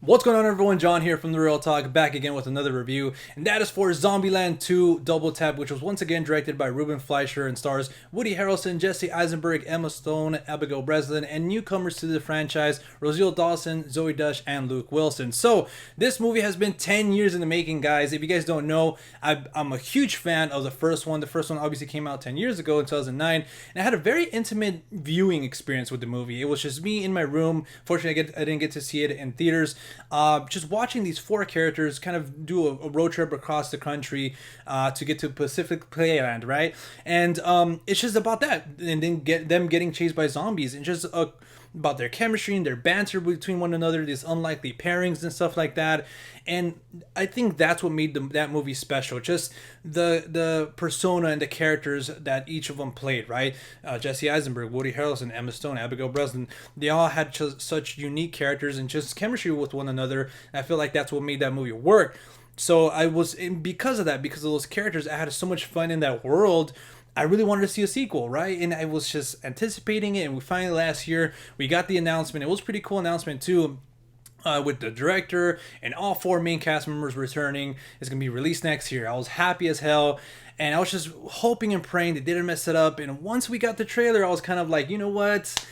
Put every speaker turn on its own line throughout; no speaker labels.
What's going on, everyone? John here from The Real Talk, back again with another review, and that is for Zombieland 2 Double Tap, which was once again directed by Ruben Fleischer and stars Woody Harrelson, Jesse Eisenberg, Emma Stone, Abigail Breslin, and newcomers to the franchise, Rosario Dawson, Zoe Dutch, and Luke Wilson. So, this movie has been 10 years in the making, guys. If you guys don't know, I'm a huge fan of the first one. The first one obviously came out 10 years ago in 2009, and I had a very intimate viewing experience with the movie. It was just me in my room. Fortunately, I didn't get to see it in theaters. Just watching these four characters kind of do a road trip across the country to get to Pacific Playland, right? And it's just about that, and then get them getting chased by zombies, and just about their chemistry and their banter between one another, these unlikely pairings and stuff like that. And I think that's what made that movie special. Just the persona and the characters that each of them played, right? Jesse Eisenberg, Woody Harrelson, Emma Stone, Abigail Breslin. They all had just such unique characters and just chemistry with one another. And I feel like that's what made that movie work. So because of that, because of those characters, I had so much fun in that world. I really wanted to see a sequel, right? And I was just anticipating it. And we finally, last year, we got the announcement. It was a pretty cool announcement too. With the director and all four main cast members returning. It's going to be released next year. I was happy as hell. And I was just hoping and praying they didn't mess it up. And once we got the trailer, I was kind of like, you know what?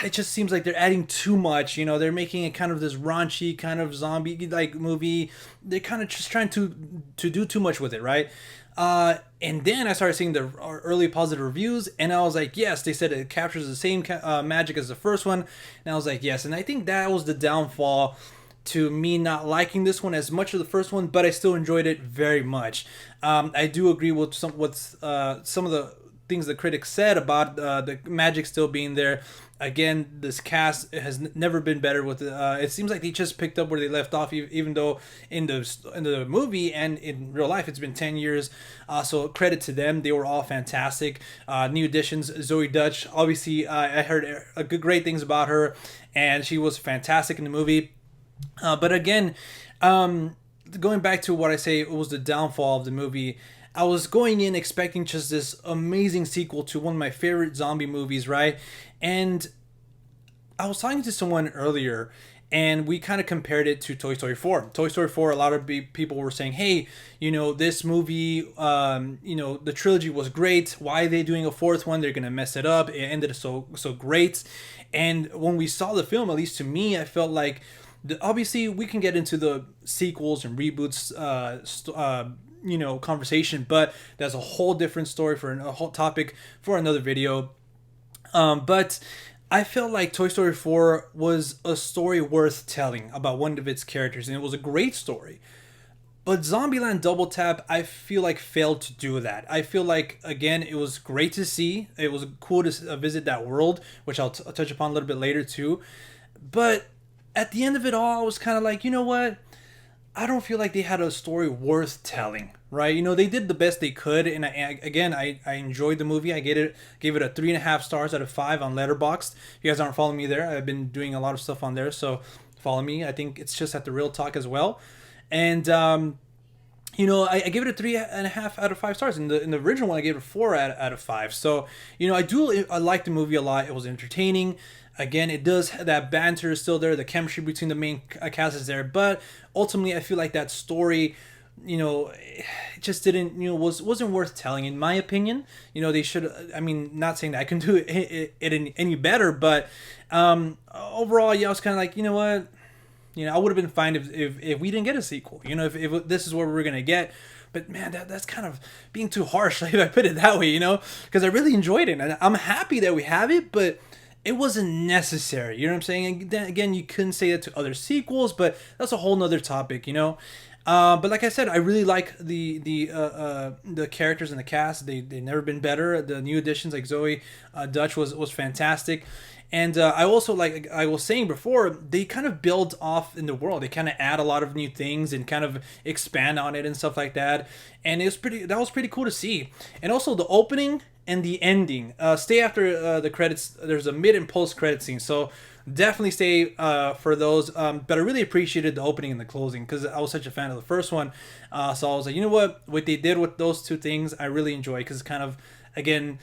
It just seems like they're adding too much. You know, they're making it kind of this raunchy kind of zombie like movie. They're kind of just trying to do too much with it, right? And then I started seeing the early positive reviews, and I was like, yes, they said it captures the same magic as the first one. And I was like, yes. And I think that was the downfall to me not liking this one as much as the first one, but I still enjoyed it very much. I do agree with some of the things the critics said about the magic still being there. Again, this cast has never been better. With it seems like they just picked up where they left off, even though in the movie and in real life it's been 10 years. So credit to them; they were all fantastic. New additions, Zoe Dutch. Obviously, I heard great things about her, and she was fantastic in the movie. But again, going back to what I say, it was the downfall of the movie. I was going in expecting just this amazing sequel to one of my favorite zombie movies, right? And I was talking to someone earlier, and we kind of compared it to Toy Story 4. Toy Story 4, a lot of people were saying, hey, this movie, the trilogy was great. Why are they doing a fourth one? They're going to mess it up. It ended so great. And when we saw the film, at least to me, I felt like, obviously, we can get into the sequels and reboots, conversation, but that's a whole different story for a whole topic for another video. But I felt like Toy Story 4 was a story worth telling about one of its characters, and it was a great story. But Zombieland Double Tap, I feel like failed to do that. I feel like, again, it was great to see. It was cool to visit that world, which I'll touch upon a little bit later too. But at the end of it all, I was kind of like, you know what? I don't feel like they had a story worth telling, right? They did the best they could, and I enjoyed the movie. I gave it a 3.5 stars out of 5 on Letterboxd. If you guys aren't following me there, I've been doing a lot of stuff on there, so follow me. I think it's just at The Real Talk as well. And I gave it a 3.5 out of 5 stars. In the original one, I gave it a 4 out of 5. So, I like the movie a lot. It was entertaining. Again, it does, that banter is still there. The chemistry between the main cast is there. But ultimately, I feel like that story, it just didn't, wasn't worth telling, in my opinion. They should, not saying that I can do it any better, but overall, yeah, I was kind of like, you know what? I would have been fine if we didn't get a sequel. If this is what we're going to get. But man, that's kind of being too harsh if I put it that way, because I really enjoyed it. And I'm happy that we have it, but it wasn't necessary. You know what I'm saying? And then again, you couldn't say that to other sequels, but that's a whole nother topic, But like I said, I really like the characters in the cast. They've never been better. The new additions like Zoe Dutch was fantastic. And I also, like I was saying before, they kind of build off in the world. They kind of add a lot of new things and kind of expand on it and stuff like that. And that was pretty cool to see. And also the opening and the ending. Stay after the credits. There's a mid and post credit scene, so definitely stay for those. But I really appreciated the opening and the closing because I was such a fan of the first one. So I was like, you know what they did with those two things, I really enjoy, because it's kind of, again,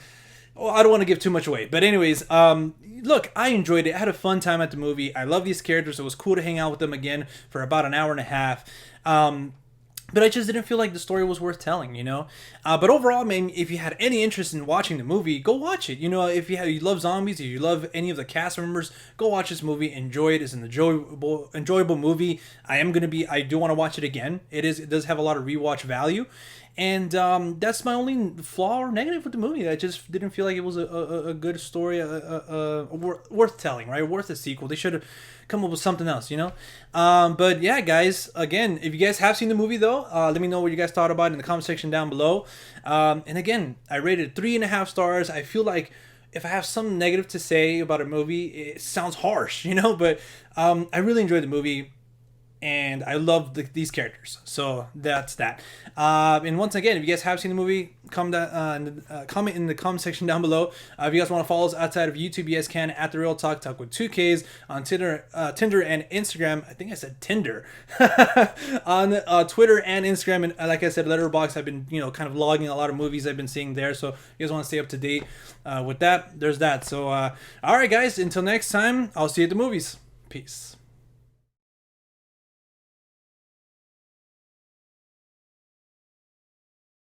Well, I don't want to give too much away, but anyways, look, I enjoyed it. I had a fun time at the movie. I love these characters. It was cool to hang out with them again for about an hour and a half. But I just didn't feel like the story was worth telling, you know. But overall, man, if you had any interest in watching the movie, go watch it. You know, if you love zombies, if you love any of the cast members, go watch this movie. Enjoy it. It's an enjoyable movie. I do want to watch it again. It does have a lot of rewatch value. And that's my only flaw or negative with the movie. I just didn't feel like it was a good story, worth telling, right? Worth a sequel. They should have come up with something else, you know? But yeah, guys, again, if you guys have seen the movie, though, let me know what you guys thought about it in the comment section down below. And again, I rated 3.5 stars. I feel like if I have some negative to say about a movie, it sounds harsh, you know? But I really enjoyed the movie. And I love these characters, so that's that. And once again, if you guys have seen the movie, comment in the comment section down below. If you guys want to follow us outside of YouTube, you guys can at The Real Talk with 2Ks on Tinder and Instagram. I think I said Tinder on Twitter and Instagram. And like I said, Letterboxd. I've been kind of logging a lot of movies I've been seeing there. So if you guys want to stay up to date with that, there's that. So all right, guys. Until next time, I'll see you at the movies. Peace.